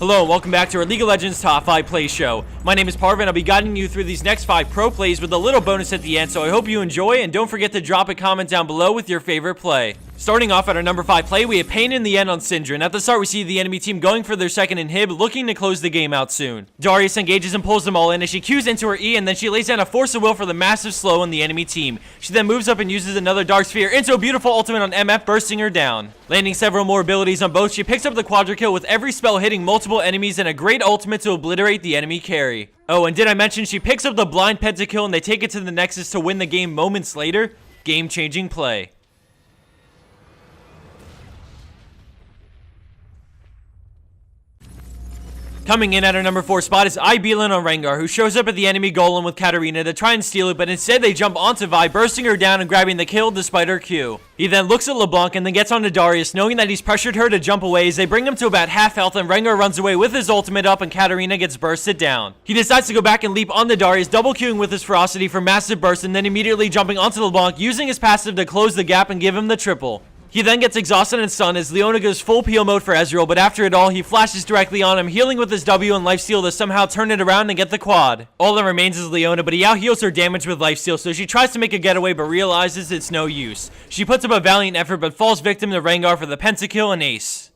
Hello and welcome back to our League of Legends Top 5 Play Show. My name is Parvin. I'll be guiding you through these next 5 pro plays with a little bonus at the end, so I hope you enjoy, and don't forget to drop a comment down below with your favorite play. Starting off at our number 5 play, we have Pain in the end on Syndra, and at the start we see the enemy team going for their second inhib, looking to close the game out soon. Darius engages and pulls them all in as she Qs into her E, and then she lays down a Force of Will for the massive slow on the enemy team. She then moves up and uses another Dark Sphere into a beautiful ultimate on MF, bursting her down. Landing several more abilities on both, she picks up the Quadra kill with every spell hitting multiple enemies and a great ultimate to obliterate the enemy carry. Oh, and did I mention she picks up the blind pentakill and they take it to the Nexus to win the game moments later? Game-changing play. Coming in at our number 4 spot is Ibelin on Rengar, who shows up at the enemy golem with Katarina to try and steal it, but instead they jump onto Vi, bursting her down and grabbing the kill despite her Q. He then looks at LeBlanc and then gets onto Darius, knowing that he's pressured her to jump away as they bring him to about half health, and Rengar runs away with his ultimate up and Katarina gets bursted down. He decides to go back and leap onto Darius, double Qing with his ferocity for massive burst, and then immediately jumping onto LeBlanc, using his passive to close the gap and give him the triple. He then gets exhausted and stunned as Leona goes full peel mode for Ezreal, but after it all, he flashes directly on him, healing with his W and lifesteal to somehow turn it around and get the quad. All that remains is Leona, but he out-heals her damage with lifesteal, so she tries to make a getaway but realizes it's no use. She puts up a valiant effort but falls victim to Rengar for the pentakill and ace.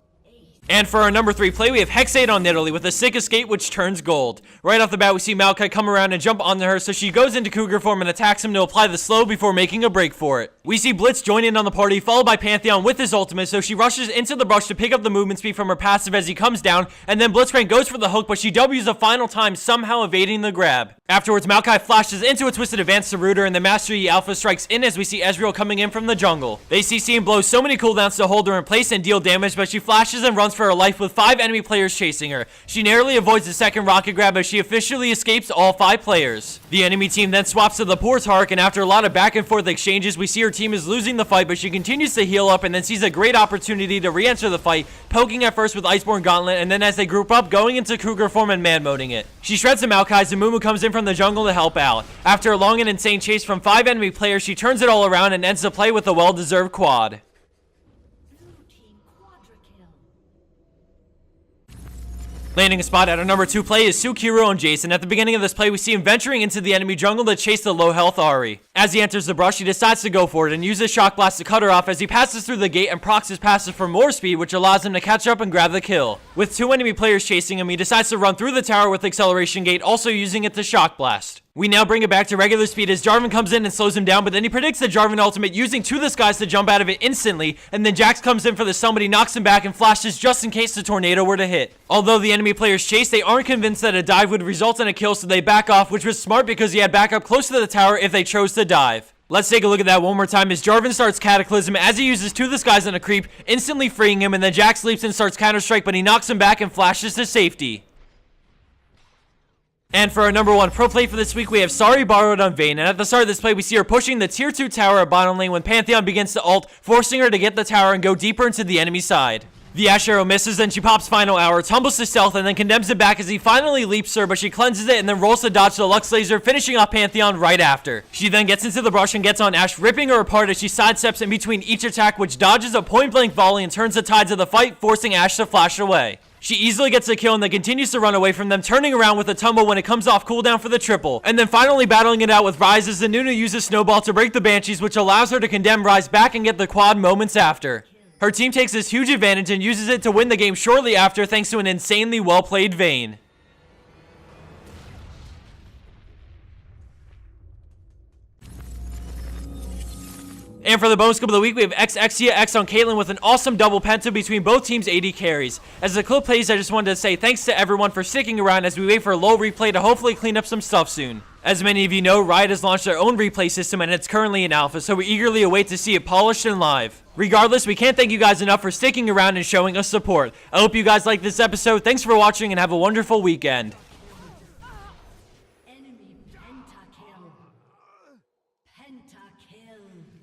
And for our number 3 play, we have Hexade on Nidalee with a sick escape which turns gold. Right off the bat, we see Maokai come around and jump onto her, so she goes into Cougar form and attacks him to apply the slow before making a break for it. We see Blitz join in on the party, followed by Pantheon with his ultimate, so she rushes into the brush to pick up the movement speed from her passive as he comes down, and then Blitzcrank goes for the hook, but she W's a final time, somehow evading the grab. Afterwards, Maokai flashes into a twisted advance to root her, and the Master Yi Alpha strikes in as we see Ezreal coming in from the jungle. They CC and blow so many cooldowns to hold her in place and deal damage, but she flashes and runs for her life with 5 enemy players chasing her. She narrowly avoids the second rocket grab as she officially escapes all 5 players. The enemy team then swaps to the poor Tark, and after a lot of back and forth exchanges, we see her team is losing the fight, but she continues to heal up and then sees a great opportunity to re-enter the fight, poking at first with Iceborne Gauntlet, and then as they group up, going into Cougar form and man-moding it. She shreds the Maokai, and Mumu comes in from the jungle to help out. After a long and insane chase from 5 enemy players, she turns it all around and ends the play with a well-deserved quad. Landing a spot at our number 2 play is Sukiru on Jason. At the beginning of this play, we see him venturing into the enemy jungle to chase the low health Ahri. As he enters the brush, he decides to go for it and uses Shock Blast to cut her off as he passes through the gate and procs his passive for more speed, which allows him to catch up and grab the kill. With 2 enemy players chasing him, he decides to run through the tower with Acceleration Gate, also using it to Shock Blast. We now bring it back to regular speed as Jarvan comes in and slows him down, but then he predicts the Jarvan ultimate using To the Skies to jump out of it instantly, and then Jax comes in for the stun, but he knocks him back and flashes just in case the tornado were to hit. Although the enemy players chase, they aren't convinced that a dive would result in a kill, so they back off, which was smart because he had backup close to the tower if they chose to dive. Let's take a look at that one more time as Jarvan starts Cataclysm as he uses To the Skies on a creep, instantly freeing him, and then Jax leaps and starts Counter-Strike, but he knocks him back and flashes to safety. And for our number 1 pro play for this week, we have Sari borrowed on Vayne, and at the start of this play, we see her pushing the tier 2 tower at bottom lane when Pantheon begins to ult, forcing her to get the tower and go deeper into the enemy side. The Ashe arrow misses, and she pops Final Hour, tumbles to stealth, and then condemns it back as he finally leaps her, but she cleanses it and then rolls to dodge the Lux Laser, finishing off Pantheon right after. She then gets into the brush and gets on Ashe, ripping her apart as she sidesteps in between each attack, which dodges a point-blank volley and turns the tides of the fight, forcing Ashe to flash away. She easily gets the kill and then continues to run away from them, turning around with a tumble when it comes off cooldown for the triple. And then finally battling it out with Ryze as Nunu uses Snowball to break the Banshees, which allows her to condemn Ryze back and get the quad moments after. Her team takes this huge advantage and uses it to win the game shortly after thanks to an insanely well-played Vayne. And for the bonus clip of the week, we have Xxia X on Caitlyn with an awesome double penta between both teams' AD carries. As the clip plays, I just wanted to say thanks to everyone for sticking around as we wait for a low replay to hopefully clean up some stuff soon. As many of you know, Riot has launched their own replay system and it's currently in alpha, so we eagerly await to see it polished and live. Regardless, we can't thank you guys enough for sticking around and showing us support. I hope you guys liked this episode. Thanks for watching and have a wonderful weekend. Enemy pentakill. Pentakill.